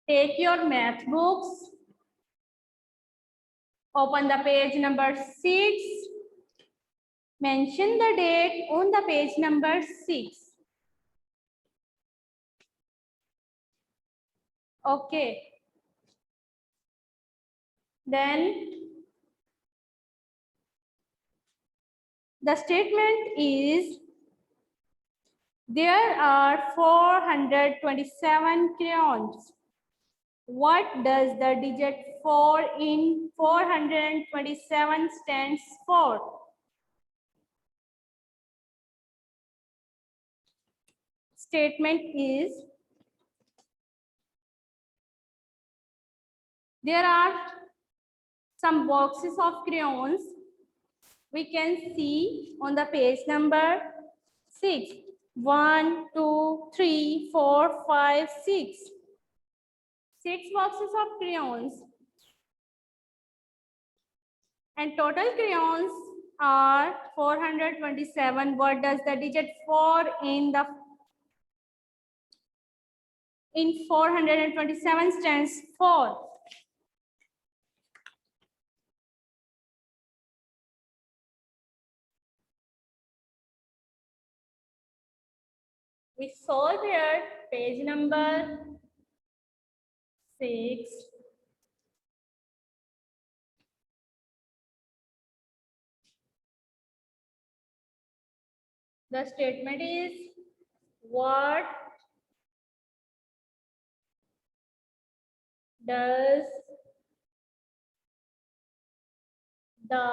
Take your math books. Open the page number 6. Mention the date on the page number 6. Okay. Then the statement is there are 427 crayons. What does the digit 4 in 427 stands for? Statement is there are some boxes of crayons. We can see on the page number 6. 1, 2, 3, 4, 5, 6. 6 boxes of crayons. And total crayons are 427. What does the digit 4 in 427 stands for? We saw there page number 6. The statement is what does the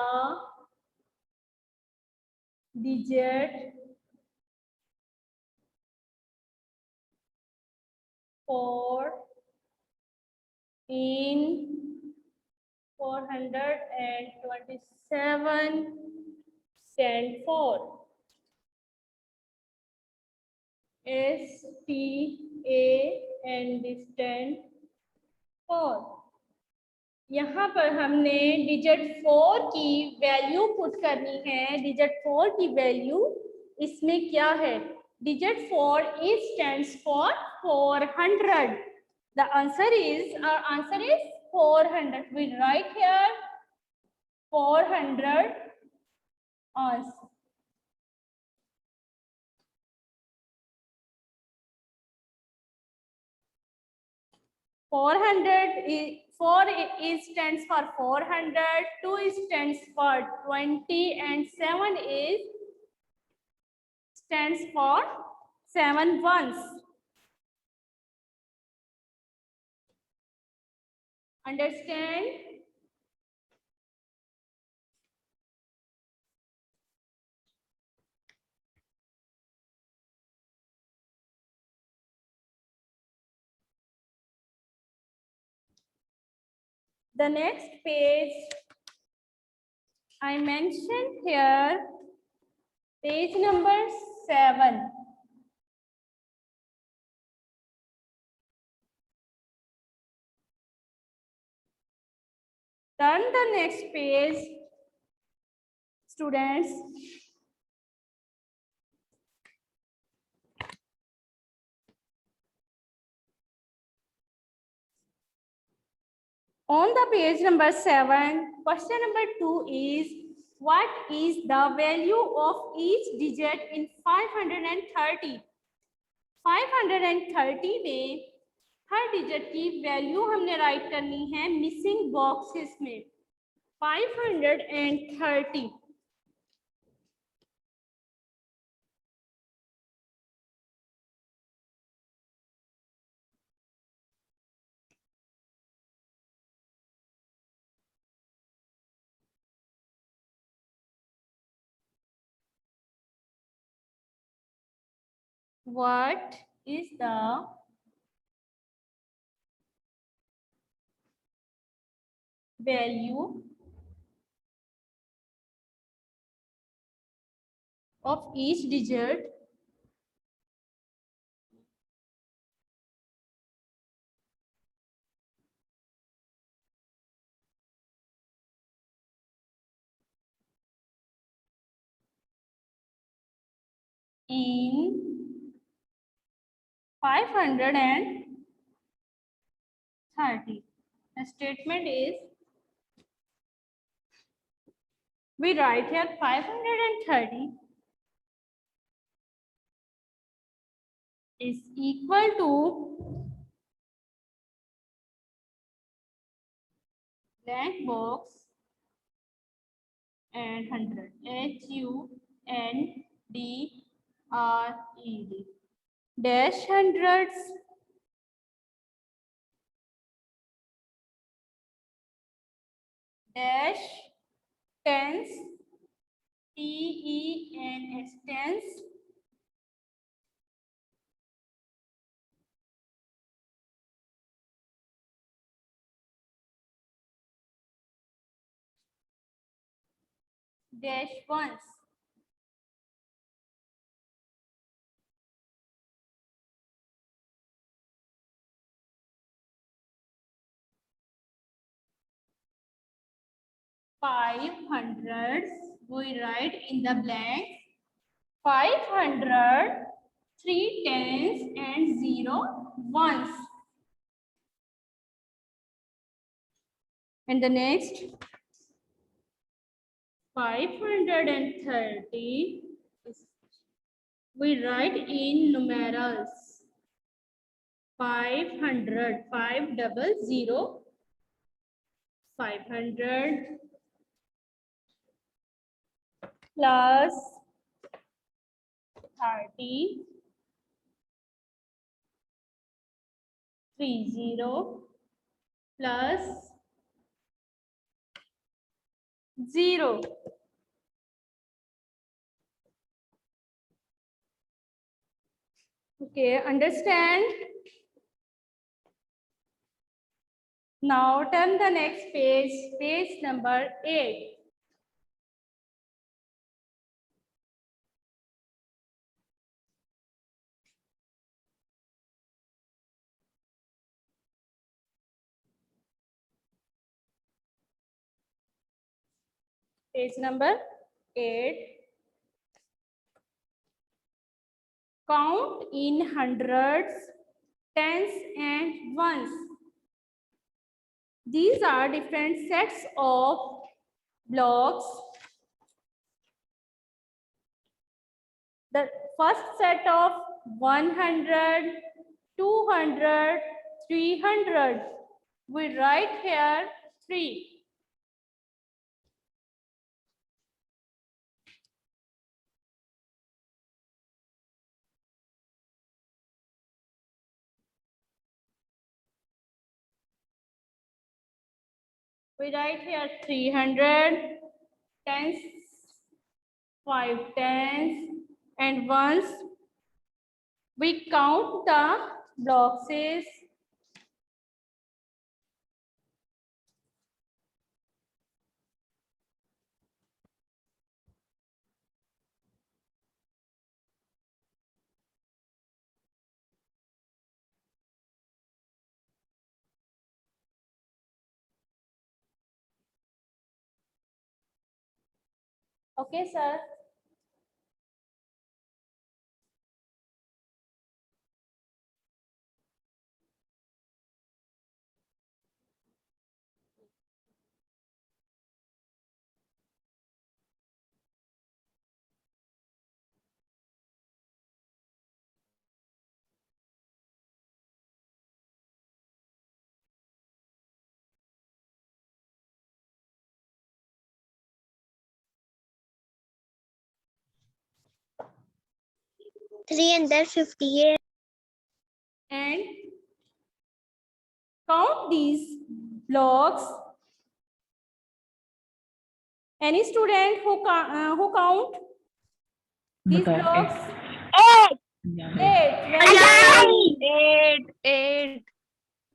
digit 4 in 427 stand for? STAND stand for. यहाँ पर हमने digit 4 की value put करनी है. Digit 4 की value इसमें क्या है? Digit 4 is stands for 400. The answer is 400. We write here 400 answer. Four stands for 400, 2 stands for 20, and 7 stands for 7 ones. Understand? The next page I mentioned here, page number 7. Turn the next page, students. On the page number 7, question number 2 is what is the value of each digit in 530? 530 में हर digit की value हमने right करनी है missing boxes में. 530. What is the value of each digit in 530? 30. The statement is, we write here 530 is equal to blank box and 100. HUNDRED. Dash hundreds. Dash tens. TENS tens. Dash ones. Five hundreds, we write in the blank 500, 3 tens and 0 ones. And the next 530 we write in numerals 500, 500, 500 plus 30, 30 plus 0. Okay, understand? Now turn the next page, page number 8. Page number 8. Count in hundreds, tens and ones. These are different sets of blocks. The first set of 100, 200, 300. We write here 3. We write here 300, tens, 5 tens, and ones. We count the blocks. Okay, sir. Three hundred 58. And count these blocks. Any student who count these blocks? 8. 8. 8.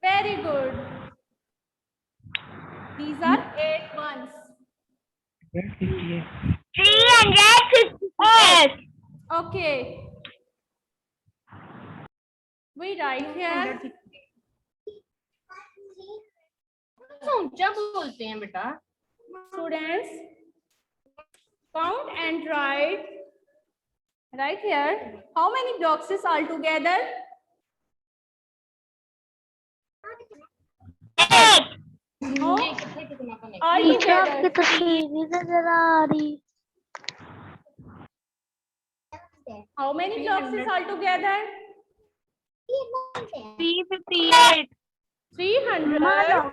Very good. These are 8 ones. 358. Okay. We write here. ऊंचा बोलते हैं बेटा. Students, count and write. Right here. How many blocks is altogether? How are you together? How many blocks is all together? 358. 300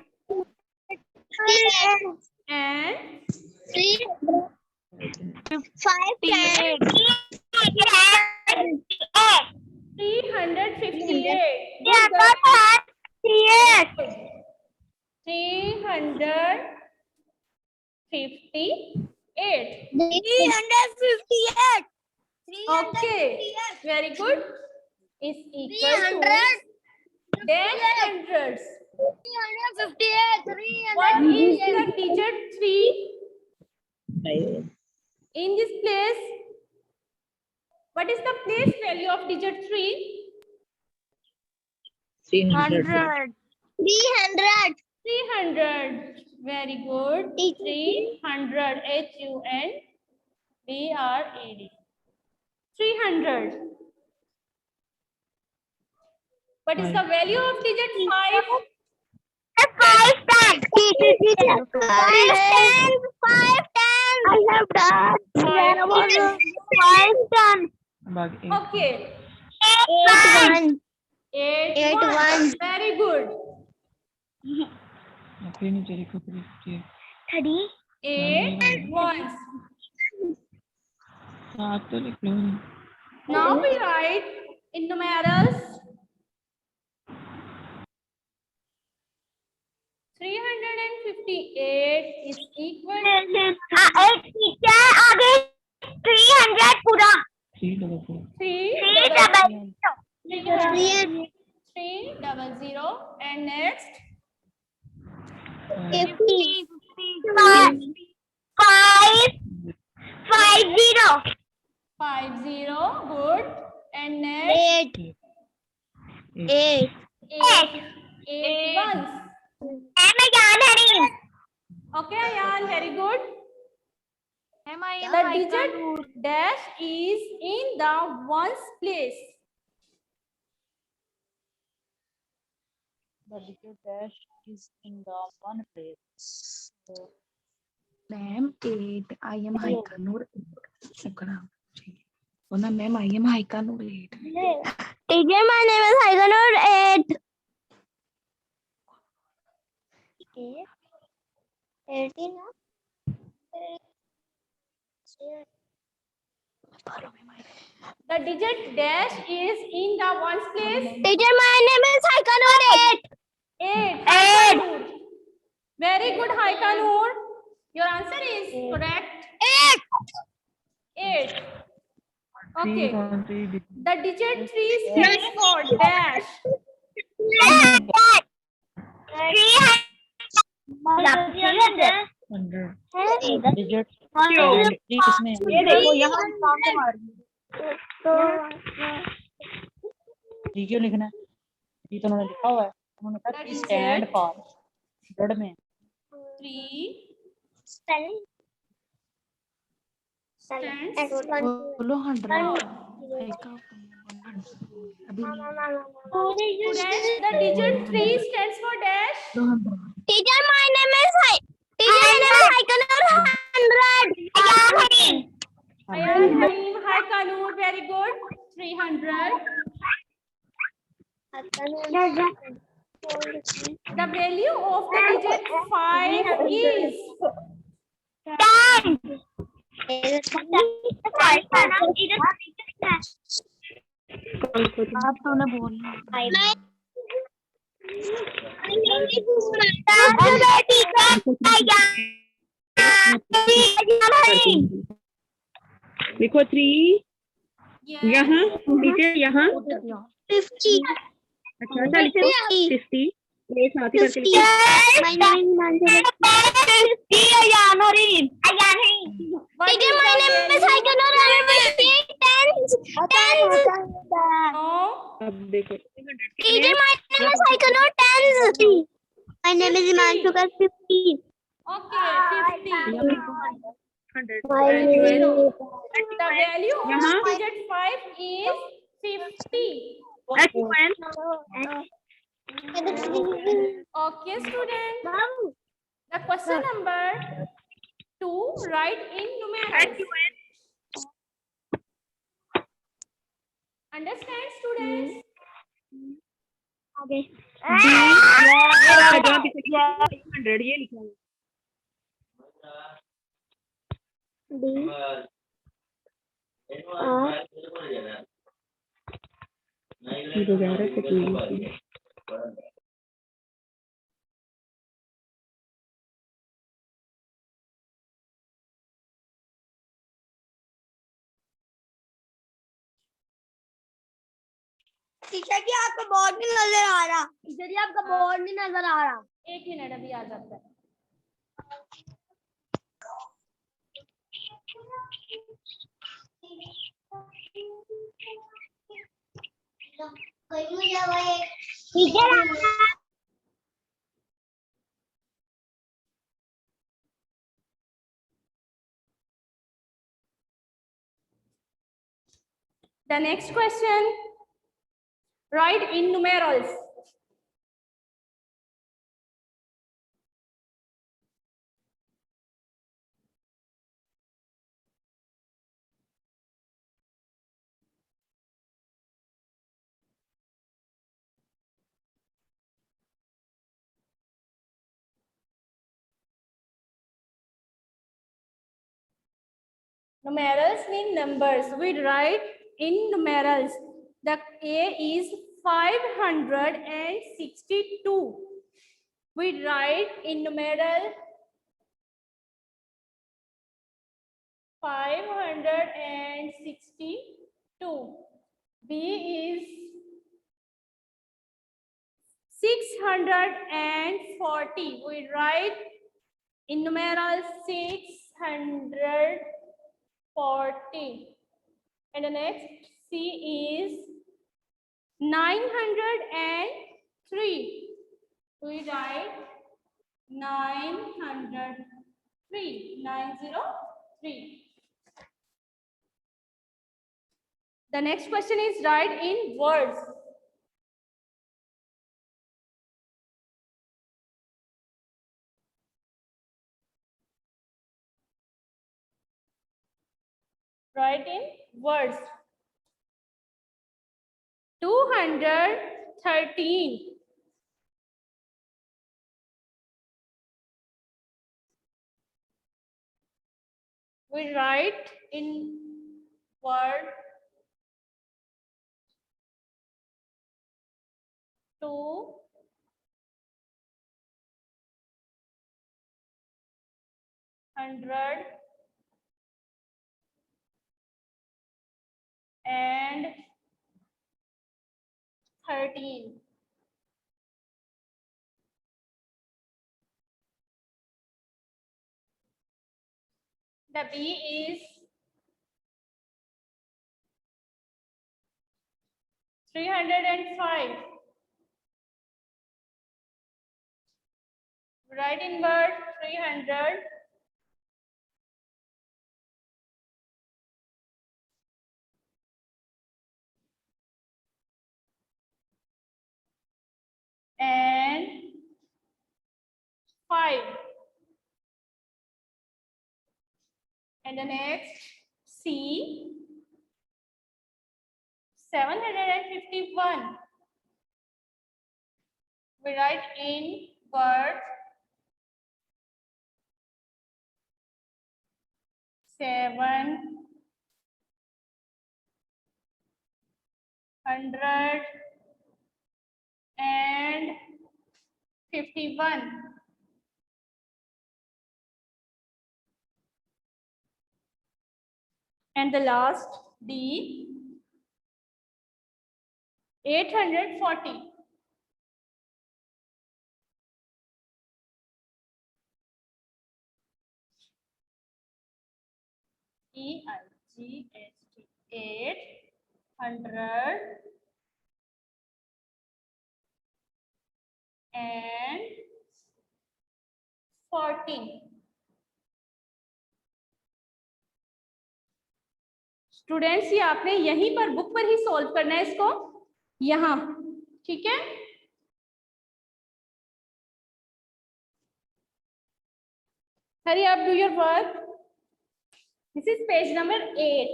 and 358. Good girl. 358. Okay, very good. Is equal to dash hundreds. What is the digit 3 in this place? What is the place value of digit 3? 300. 300. Very good. 300. HUNDRED. 300. What is the value of digit 5? 5. Okay. 8 8 1. one. Very good. Okay, नहीं चली खुद की 8 ones. सात तो लिख लो Now we write in numerals 358 is equal to 300 300 and next 50. Good. And next 8 ones. Okay, Ayan, very good. The digit dash is in the ones place. The digit dash is in the one place. Ma'am, 8. I am Haikanur. Oh, no, ma'am, I am Haikanur 8. Teacher, my name is Haikanur 8. 18. The digit dash is in the ones place. Teacher, my name is Haikanur 8. 8. Haikanur. Very good, Haikanur. Your answer is correct. 8. Okay. The digit 3 stands for dash. 100 digits. इसमें ये देखो यहाँ काम तो मार जी क्यों लिखना है ये तो उन्होंने लिखा हुआ है उन्होंने कहा कि स्टैंड फॉर वर्ड में 3 Spelling. stands बोलो 100 Students, the digit 3 stands for dash. Teacher, my name is Haikanur 100. Ayan Harim, Haikanur, very good. 300. The value of the digit 5 is 10. आप तो ना बोलना देखो 3 yes. यहाँ टीचर यहाँ 50. अच्छा अच्छा लिखो 50 ये साथ ही करके लिखो My name is Teacher, my name is Haikanur 10. No. अब देखो Teacher, my name is Haikanur 10. My name is Imanshuka 50. Okay, 50. 100 The value of यहाँ? digit 5 is 50. Okay, student. The question number 2, write in numerals. Understand, students? आगे ये लिखा है D teacher जी आपका board नहीं नजर आ रहा। टीचर जी आपका बोर्ड नहीं नजर आ रहा। 1 मिनट अभी आ जाता है। Teacher The next question, write in numerals. Numerals mean numbers. We write in numerals. The A is 562. We write in numeral 562. B is 640. We write in numeral 640. And the next C is 903. We write 903. 903. The next question is write in words. Write in words. 213. We write in word 213. The B is 305. Write in word 300. And 5. And the next C, 751. We write in word 751. And the last D, 840. EIGHT, 840. Students ये आपने यहीं पर book पर ही solve करना है इसको, यहाँ, ठीक है। Hurry up, do your work. This is page number 8.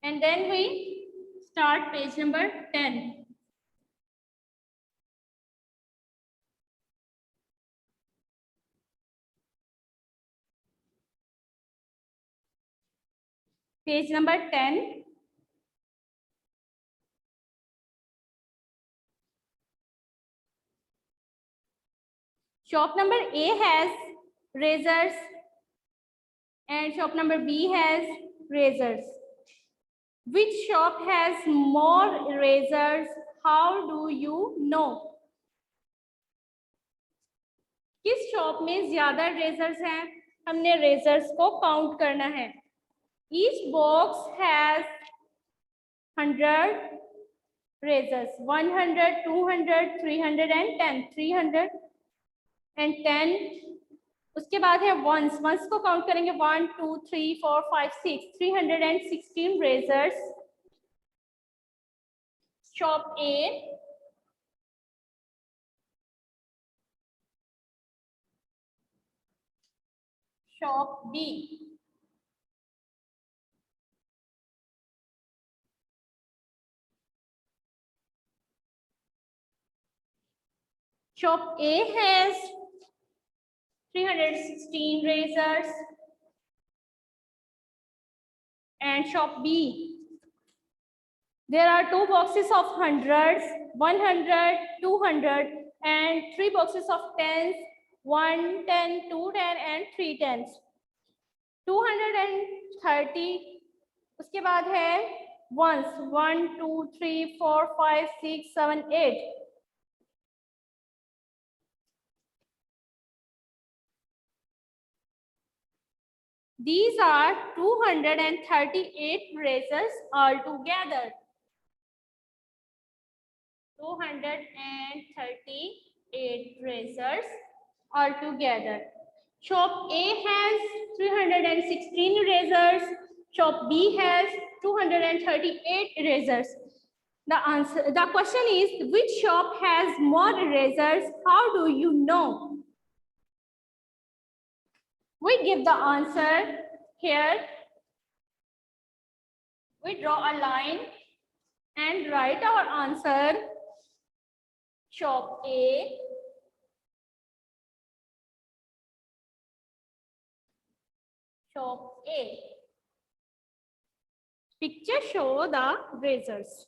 And then we start page number 10. Page number 10. Shop number A has razors and shop number B has razors. Which shop has more razors? How do you know? किस shop में ज्यादा razor's हैं? हमने razor's को count करना है. Each box has 100 razors. 100, 200, 310. 310. उसके बाद है वंस. वंस को काउंट करेंगे 1, 2, 3, 4, 5, 6. 316 razors. Shop A. Shop B. Shop A has 316 razors and shop B. There are 2 boxes of hundreds, 100, 200 and 3 boxes of tens, 1, 10, 2, 10 and 3 tens. 230. उसके बाद है ones. 1, 2, 3, 4, 5, 6, 7, 8. These are 238 razors altogether. 238 razors altogether. Shop A has 316 razors. Shop B has 238 razors. The question is, which shop has more razors? How do you know? We give the answer here. We draw a line and write our answer. Shop A. Shop A. Picture show the razors.